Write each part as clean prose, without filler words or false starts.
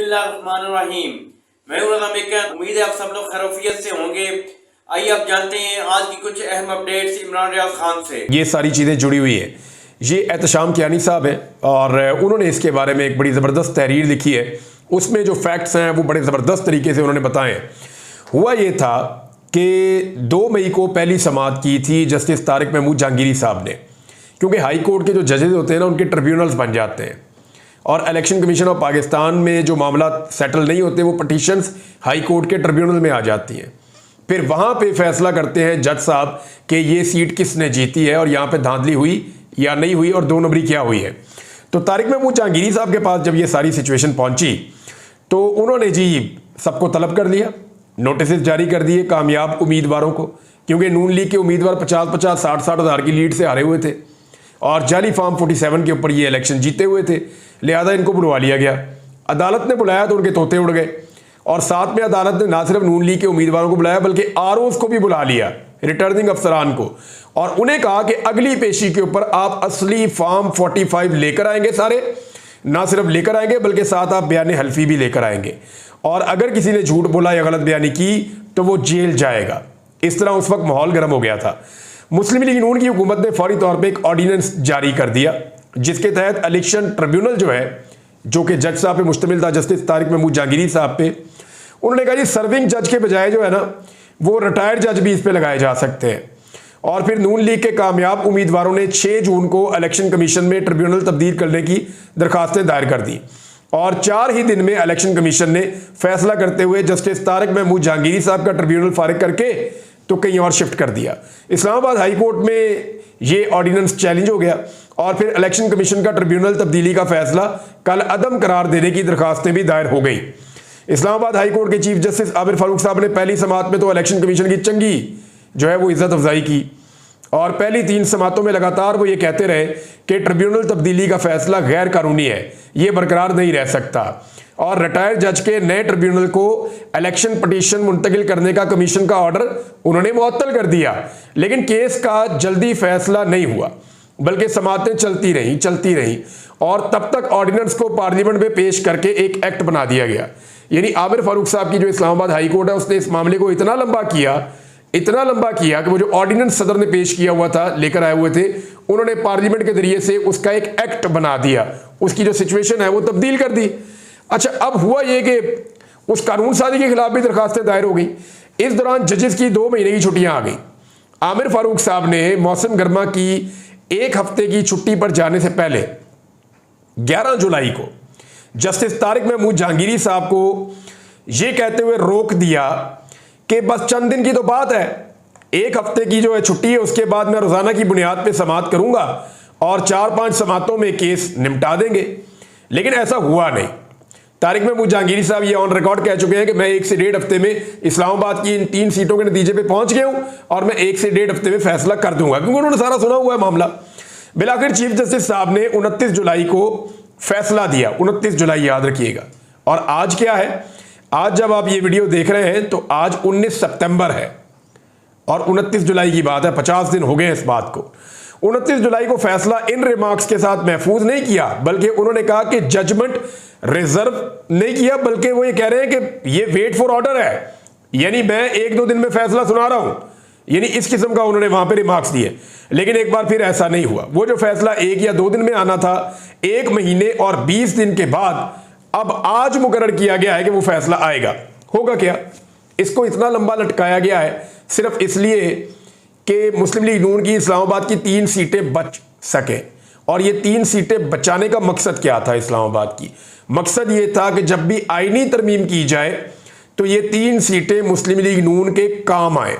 बिस्मिल्लाहिर्रहमानिर्रहीम। मैं हूं रज़ा मेकर। उम्मीद है आप सब लोग खैरियत से होंगे। आइए आप जानते हैं आज की कुछ अहम अपडेट्स इमरान रियाज खान से। ये सारी चीज़ें जुड़ी हुई है। ये एहतशाम कियानी साहब है और उन्होंने इसके बारे में एक बड़ी ज़बरदस्त तहरीर लिखी है। उसमें जो फैक्ट्स हैं वो बड़े ज़बरदस्त तरीके से उन्होंने बताए हैं। हुआ ये था कि 2 मई को पहली समाअत की थी जस्टिस तारिक महमूद जहांगीरी साहब ने, क्योंकि हाई कोर्ट के जो जजेस होते हैं ना उनके ट्रिब्यूनल्स बन जाते हैं और इलेक्शन कमीशन ऑफ पाकिस्तान में जो मामला सेटल नहीं होते वो पटिशन्स हाई कोर्ट के ट्रिब्यूनल में आ जाती हैं। फिर वहाँ पे फैसला करते हैं जज साहब कि ये सीट किसने जीती है और यहाँ पे धांधली हुई या नहीं हुई और 2 नंबरी क्या हुई है। तो तारिक महमूद जहांगीरी साहब के पास जब ये सारी सिचुएशन पहुंची तो उन्होंने जी सबको तलब कर लिया, नोटिस जारी कर दिए कामयाब उम्मीदवारों को, क्योंकि नून लीग के उम्मीदवार 50-50, 60-60 हज़ार की लीड से हारे हुए थे और जाली फार्म 47 के ऊपर ये इलेक्शन जीते हुए थे। लिहाजा इनको बुलवा लिया गया। अदालत ने बुलाया तो उनके तोते उड़ गए और साथ में अदालत ने ना सिर्फ नून लीग के उम्मीदवारों को बुलाया बल्कि आरओज़ को भी बुला लिया, रिटर्निंग अफसरान को, और उन्हें कहा कि अगली पेशी के ऊपर आप असली फार्म 45 लेकर आएंगे। सारे ना सिर्फ लेकर आएंगे बल्कि साथ आप बयान हल्फी भी लेकर आएंगे और अगर किसी ने झूठ बोला या गलत बयानी की तो वो जेल जाएगा। इस तरह उस वक्त माहौल गर्म हो गया था। मुस्लिम लीग नून की हुकूमत ने फौरी तौर पर एक ऑर्डिनेंस जारी कर दिया जिसके तहत इलेक्शन ट्रिब्यूनल जो है, जो कि जज साहब पे मुश्तमिल था, जस्टिस तारिक महमूद जहांगीरी साहब पे, उन्होंने कहा जी सर्विंग जज के बजाय जो है ना वो रिटायर्ड जज भी इस पे लगाए जा सकते हैं। और फिर नून लीग के कामयाब उम्मीदवारों ने 6 जून को इलेक्शन कमीशन में ट्रिब्यूनल तब्दील करने की दरखास्तें दायर कर दी और 4 ही दिन में इलेक्शन कमीशन ने फैसला करते हुए जस्टिस तारिक महमूद जहांगीरी साहब का ट्रिब्यूनल फारिग करके तो कहीं और शिफ्ट कर दिया। इस्लामाबाद हाई कोर्ट में ये ऑर्डिनेंस चैलेंज हो गया और फिर इलेक्शन कमीशन का ट्रिब्यूनल तब्दीली का फैसला कल अदम करार देने की दरखास्तें भी दायर हो गई। इस्लामाबाद हाई कोर्ट के चीफ जस्टिस आबिर फारूक साहब ने पहली समाअत में तो इलेक्शन कमीशन की चंगी जो है वो इज्जत अफजाई की और पहली 3 समाअतों में लगातार वो ये कहते रहे कि ट्रिब्यूनल तब्दीली का फैसला गैर कानूनी है, ये बरकरार नहीं रह सकता और रिटायर्ड जज के नए ट्रिब्यूनल को इलेक्शन पटिशन मुंतकिल करने का कमीशन का ऑर्डर उन्होंने मुअत्तल कर दिया। लेकिन केस का जल्दी फैसला नहीं हुआ बल्कि समाअतें चलती रहीं और तब तक ऑर्डिनेंस को पार्लियामेंट में पेश करके एक एक्ट बना दिया गया। यानी आबिर फारूक साहब की जो इस्लामाबाद हाई कोर्ट है उसने इस मामले को इतना लंबा किया कि वो जो ऑर्डिनेंस सदर ने पेश किया हुआ था, लेकर आए हुए थे, उन्होंने पार्लियामेंट के जरिए से उसका एक एक्ट बना दिया, उसकी जो सिचुएशन है वो तब्दील कर दी। अच्छा, अब हुआ ये कि उस कानून साजी के खिलाफ भी दरखास्तें दायर हो गई। इस दौरान जजेस की 2 महीने की छुट्टियां आ गई। आमिर फारूक साहब ने मौसम गर्मा की 1 हफ्ते की छुट्टी पर जाने से पहले 11 जुलाई को जस्टिस तारिक महमूद जहांगीरी साहब को यह कहते हुए रोक दिया कि बस चंद दिन की तो बात है, 1 हफ्ते की जो है छुट्टी है, उसके बाद मैं रोजाना की बुनियाद पे समाअत करूंगा और 4-5 समाअतों में केस निपटा देंगे। लेकिन ऐसा हुआ नहीं। तारिक महमूद जहांगीरी साहब ये ऑन रिकॉर्ड कह चुके हैं कि मैं 1 से 1.5 हफ्ते में इस्लामाबाद की इन 3 सीटों के नतीजे पे पहुंच गया हूं और मैं 1 से 1.5 हफ्ते में फैसला कर दूंगा, क्योंकि उन्होंने सारा सुना हुआ है मामला। बिलाखिर चीफ जस्टिस साहब ने 29 जुलाई को फैसला दिया। 29 जुलाई याद रखिएगा। और आज क्या है, आज जब आप ये वीडियो देख रहे हैं तो आज 19 सितंबर है और 29 जुलाई की बात है, 50 दिन हो गए इस बात को। 29 जुलाई को फैसला इन रिमार्क्स के साथ महफूज नहीं किया बल्कि उन्होंने कहा कि जजमेंट रिजर्व नहीं किया, बल्कि वो ये कह रहे हैं कि ये वेट फॉर ऑर्डर है, यानी मैं 1-2 दिन में फैसला सुना रहा हूं, यानी इस किस्म का उन्होंने वहां पे रिमार्क्स दिए। लेकिन एक बार फिर ऐसा नहीं हुआ। वो जो फैसला 1 या 2 दिन में आना था, 1 महीने और 20 दिन के बाद अब आज मुकर्रर किया गया है कि वो फैसला आएगा। होगा क्या? इसको इतना लंबा लटकाया गया है सिर्फ इसलिए कि मुस्लिम लीग नून की इस्लामाबाद की 3 सीटें बच सके। और ये 3 सीटें बचाने का मकसद क्या था? इस्लामाबाद की मकसद ये था कि जब भी आईनी तरमीम की जाए तो ये 3 सीटें मुस्लिम लीग नून के काम आए।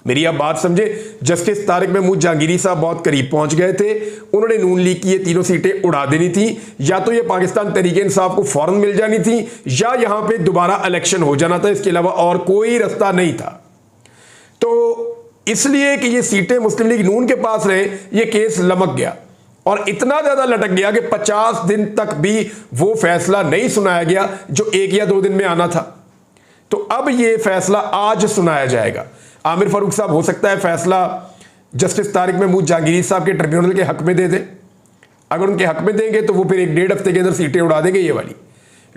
मेरी आप बात समझे, जस्टिस तारिक महमूद जहांगीरी साहब बहुत करीब पहुंच गए थे। उन्होंने नून लीग की ये 3 सीटें उड़ा देनी थी, या तो ये पाकिस्तान तहरीक इंसाफ को फौरन मिल जानी थी या यहां पे दोबारा इलेक्शन हो जाना था। इसके अलावा और कोई रास्ता नहीं था। तो इसलिए कि ये सीटें मुस्लिम लीग नून के पास रहे, ये केस लमक गया और इतना ज्यादा लटक गया कि 50 दिन तक भी वो फैसला नहीं सुनाया गया जो 1 या 2 दिन में आना था। तो अब ये फैसला आज सुनाया जाएगा। आमिर फारूक साहब हो सकता है फैसला जस्टिस तारिक महमूद जहांगीरी साहब के ट्रिब्यूनल के हक में दे दें। अगर उनके हक में देंगे तो वो फिर 1-1.5 हफ्ते के अंदर सीटें उड़ा देंगे ये वाली।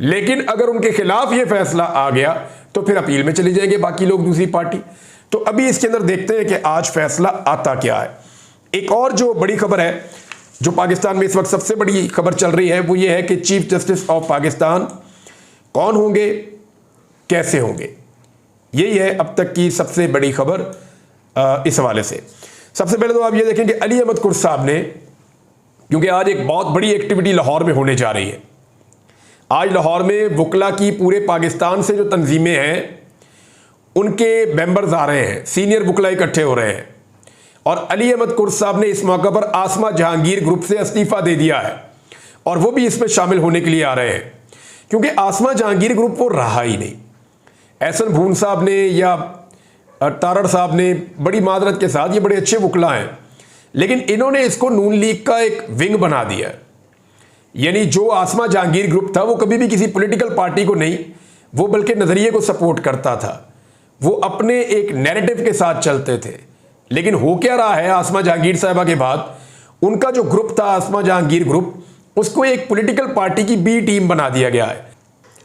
लेकिन अगर उनके खिलाफ ये फैसला आ गया तो फिर अपील में चले जाएंगे बाकी लोग, दूसरी पार्टी। तो अभी इसके अंदर देखते हैं कि आज फैसला आता क्या है। एक और जो बड़ी खबर है, जो पाकिस्तान में इस वक्त सबसे बड़ी खबर चल रही है, वो ये है कि चीफ जस्टिस ऑफ पाकिस्तान कौन होंगे, कैसे होंगे। यही है अब तक की सबसे बड़ी खबर इस हवाले से। सबसे पहले तो आप ये देखें कि अली अहमद कुर्स साहब ने, क्योंकि आज एक बहुत बड़ी एक्टिविटी लाहौर में होने जा रही है। आज लाहौर में वकला की पूरे पाकिस्तान से जो तंजीमें हैं उनके मेंबर्स आ रहे हैं, सीनियर वकला इकट्ठे हो रहे हैं, और अली अहमद कुर्स साहब ने इस मौका पर आसमा जहांगीर ग्रुप से इस्तीफा दे दिया है और वो भी इसमें शामिल होने के लिए आ रहे हैं, क्योंकि आसमा जहांगीर ग्रुप वो रहा ही नहीं। एहसन भून साहब ने या तारड़ साहब ने, बड़ी मादरत के साथ, ये बड़े अच्छे वकला हैं, लेकिन इन्होंने इसको नून लीग का एक विंग बना दिया। यानी जो आसमा जहांगीर ग्रुप था वो कभी भी किसी पॉलिटिकल पार्टी को नहीं, वो बल्कि नजरिए को सपोर्ट करता था, वो अपने एक नैरेटिव के साथ चलते थे। लेकिन हो क्या रहा है, आसमा जहांगीर साहबा के बाद उनका जो ग्रुप था आसमा जहांगीर ग्रुप, उसको एक पॉलिटिकल पार्टी की बी टीम बना दिया गया है।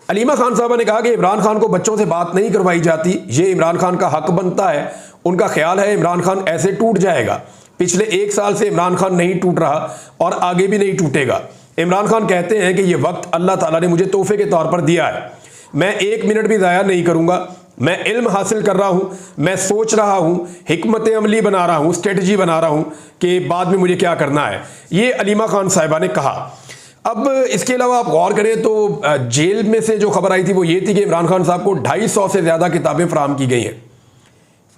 अलीमा खान साहबा ने कहा कि इमरान खान को बच्चों से बात नहीं करवाई जाती, ये इमरान खान का हक बनता है। उनका ख्याल है इमरान खान ऐसे टूट जाएगा। पिछले 1 साल से इमरान खान नहीं टूट रहा और आगे भी नहीं टूटेगा। इमरान खान कहते हैं कि ये वक्त अल्लाह ताला ने मुझे तोहफे के तौर पर दिया है, मैं 1 मिनट भी ज़ाया नहीं करूंगा। मैं इल्म हासिल कर रहा हूं, मैं सोच रहा हूं, हिकमत अमली बना रहा हूं, स्ट्रेटजी बना रहा हूं कि बाद में मुझे क्या करना है। ये अलीमा खान साहिबा ने कहा। अब इसके अलावा आप गौर करें तो जेल में से जो खबर आई थी वो ये थी कि इमरान खान साहब को 250 से ज़्यादा किताबें फराहम की गई हैं।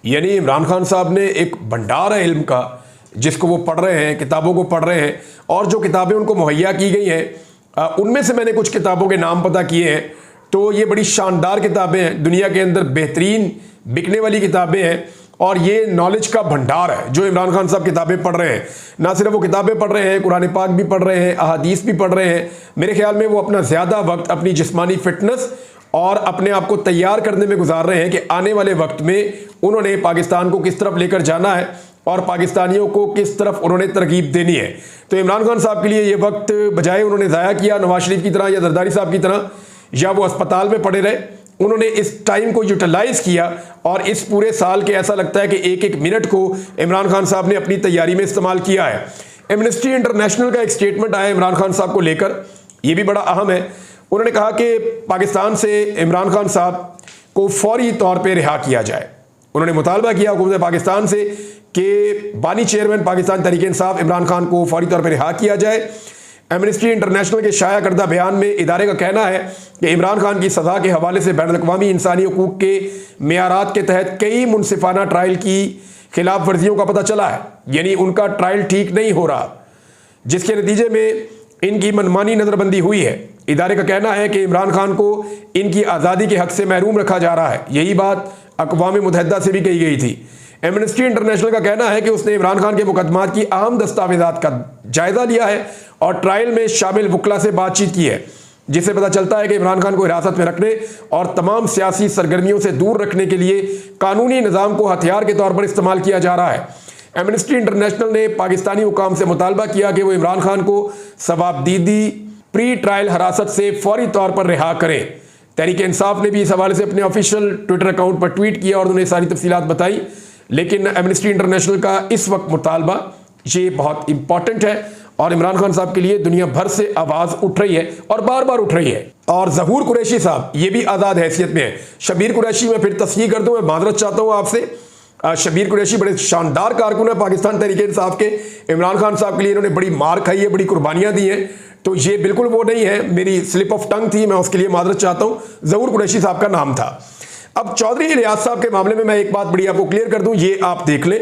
यानी इमरान खान साहब ने एक भंडार है इल्म का, जिसको वो पढ़ रहे हैं, किताबों को पढ़ रहे हैं, और जो किताबें उनको मुहैया की गई हैं उनमें से मैंने कुछ किताबों के नाम पता किए हैं। तो ये बड़ी शानदार किताबें हैं, दुनिया के अंदर बेहतरीन बिकने वाली किताबें हैं, और ये नॉलेज का भंडार है जो इमरान खान साहब किताबें पढ़ रहे हैं। ना सिर्फ वो किताबें पढ़ रहे हैं, कुरान पाक भी पढ़ रहे हैं, अहादीस भी पढ़ रहे हैं। मेरे ख्याल में वो अपना ज़्यादा वक्त अपनी जिस्मानी फिटनेस और अपने आप को तैयार करने में गुजार रहे हैं कि आने वाले वक्त में उन्होंने पाकिस्तान को किस तरफ लेकर जाना है और पाकिस्तानियों को किस तरफ उन्होंने तरगीब देनी है। तो इमरान खान साहब के लिए ये वक्त बजाय उन्होंने ज़ाया किया नवाज शरीफ की तरह या जरदारी साहब की तरह, या वो अस्पताल में पड़े रहे, उन्होंने इस टाइम को यूटिलाइज किया और इस पूरे साल के ऐसा लगता है कि एक एक मिनट को इमरान खान साहब ने अपनी तैयारी में इस्तेमाल किया है। एमनेस्टी इंटरनेशनल का एक स्टेटमेंट आया इमरान खान साहब को लेकर, ये भी बड़ा अहम है। उन्होंने कहा कि पाकिस्तान से इमरान खान साहब को फौरी तौर पर रिहा किया जाए। उन्होंने मुतालबा किया हुकूमत पाकिस्तान से कि बानी चेयरमैन पाकिस्तान तहरीक इंसाफ इमरान खान को फौरी तौर पर रिहा किया जाए। एमनेस्टी इंटरनेशनल के शाया करदा बयान में इदारे का कहना है कि इमरान खान की सज़ा के हवाले से बैनुल-अक़वामी इंसानी हकूक़ के मेयारात के तहत कई मुनसिफाना ट्रायल की खिलाफ वर्जियों का पता चला है। यानी उनका ट्रायल ठीक नहीं हो रहा, जिसके नतीजे में इनकी मनमानी नज़रबंदी हुई है। इदारे का कहना है कि इमरान खान को इनकी आज़ादी के हक से महरूम रखा जा रहा है। यही बात अक़वाम मुत्तहिदा से भी कही गई थी। एमनेस्टी इंटरनेशनल का कहना है कि उसने इमरान खान के मुकदमात की अहम दस्तावेजात का जायजा लिया है और ट्रायल में शामिल वकला से बातचीत की है, जिससे पता चलता है कि इमरान खान को हिरासत में रखने और तमाम सियासी सरगर्मियों से दूर रखने के लिए कानूनी निज़ाम को हथियार के तौर पर इस्तेमाल किया जा रहा है। एमनेस्टी इंटरनेशनल ने पाकिस्तानी हुकाम से मुतालबा किया कि वो इमरान खान को सवाबदीदी प्री ट्रायल हिरासत से फौरी तौर पर रिहा करें। तहरीक इंसाफ ने भी इस हवाले से अपने ऑफिशियल ट्विटर अकाउंट पर ट्वीट किया और उन्हें सारी तफसीलात बताई। लेकिन एमनेस्टी इंटरनेशनल का इस वक्त मुतालबा ये बहुत इंपॉर्टेंट है और इमरान खान साहब के लिए दुनिया भर से आवाज़ उठ रही है और बार बार उठ रही है। और ज़हूर कुरैशी साहब ये भी आज़ाद हैसियत में है। शबीर कुरैशी मैं फिर तस्हीह कर दूँ, मैं माजरत चाहता हूँ आपसे। शबीर कुरैशी बड़े शानदार कारकुन है पाकिस्तान तहरीक इंसाफ के। इमरान खान साहब के लिए इन्होंने बड़ी मार खाई है, बड़ी कुर्बानियाँ दी हैं, तो ये बिल्कुल वो नहीं है, मेरी स्लिप ऑफ टंग थी, मैं उसके लिए माजरत चाहता हूँ। ज़हूर कुरैशी साहब का नाम था। अब चौधरी इलियास साहब के मामले में मैं एक बात बड़ी आपको क्लियर कर दूं, ये आप देख लें,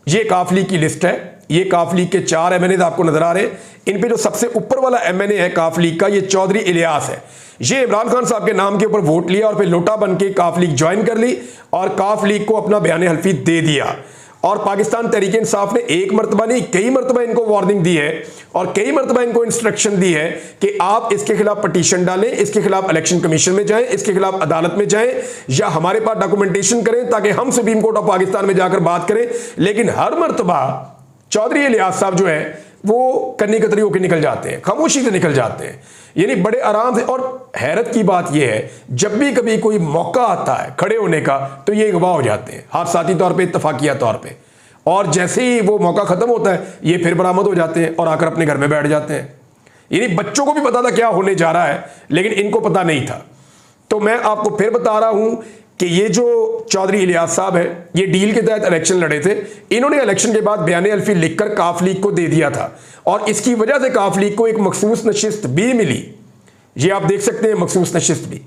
ये काफ लीग की लिस्ट है। ये काफ लीग के 4 MNA आपको नजर आ रहे हैं। इन पे जो सबसे ऊपर वाला MNA है काफ लीग का, ये चौधरी इलियास है। ये इमरान खान साहब के नाम के ऊपर वोट लिया और फिर लोटा बन के काफ लीग ज्वाइन कर ली और काफ लीग को अपना बयान हल्फी दे दिया। और पाकिस्तान तहरीक इंसाफ ने एक मरतबा नहीं, कई मरतबा इनको वार्निंग दी है और कई मरतबा इनको इंस्ट्रक्शन दी है कि आप इसके खिलाफ पटिशन डालें, इसके खिलाफ इलेक्शन कमीशन में जाएं, इसके खिलाफ अदालत में जाएं या हमारे पास डॉक्यूमेंटेशन करें ताकि हम सुप्रीम कोर्ट ऑफ पाकिस्तान में जाकर बात करें। लेकिन हर मरतबा चौधरी इलियास साहब जो है वो कन्नी कतरी होकर निकल जाते हैं, खामोशी से निकल जाते हैं, यानी बड़े आराम से। और हैरत की बात यह है, जब भी कभी कोई मौका आता है खड़े होने का तो ये अगवा हो जाते हैं, हादसाती तौर पे, इत्तफाकिया तौर पे। और जैसे ही वो मौका खत्म होता है ये फिर बरामद हो जाते हैं और आकर अपने घर में बैठ जाते हैं। यानी बच्चों को भी पता था क्या होने जा रहा है, लेकिन इनको पता नहीं था। तो मैं आपको फिर बता रहा हूं कि ये जो चौधरी इलियास साहब है, ये डील के तहत इलेक्शन लड़े थे। इन्होंने इलेक्शन के बाद बयान अल्फी लिखकर काफ लीग को दे दिया था और इसकी वजह से काफ लीग को एक मखसूस नशिस्त भी मिली। ये आप देख सकते हैं, मखसूस नशिस्त भी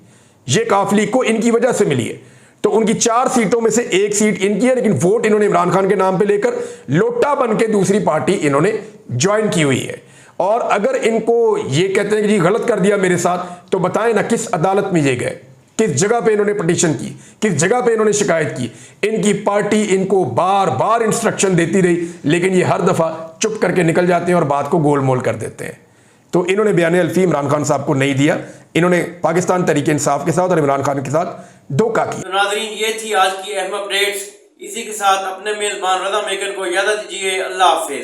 ये काफ लीग को इनकी वजह से मिली है। तो उनकी 4 सीटों में से 1 सीट इनकी है, लेकिन वोट इन्होंने इमरान खान के नाम पे लेकर लोटा बन के दूसरी पार्टी इन्होंने ज्वाइन की हुई है। और अगर इनको ये कहते हैं कि जी गलत कर दिया मेरे साथ, तो बताएं ना किस अदालत में ये गए, किस जगह पे इन्होंने पिटीशन की, किस जगह पे इन्होंने शिकायत की। इनकी पार्टी इनको बार बार इंस्ट्रक्शन देती रही, लेकिन ये हर दफा चुप करके निकल जाते हैं और बात को गोलमोल कर देते हैं। तो इन्होंने बयान अल्फी इमरान खान साहब को नहीं दिया, इन्होंने पाकिस्तान तहरीक इंसाफ के साथ और इमरान खान के साथ धोखा किया। तो नाज़रीन, ये थी आज की अहम अपडेट्स। इसी के साथ अपने मेजबान रज़ा मेकन को इजाज़त दीजिए। अल्लाह हाफिज़।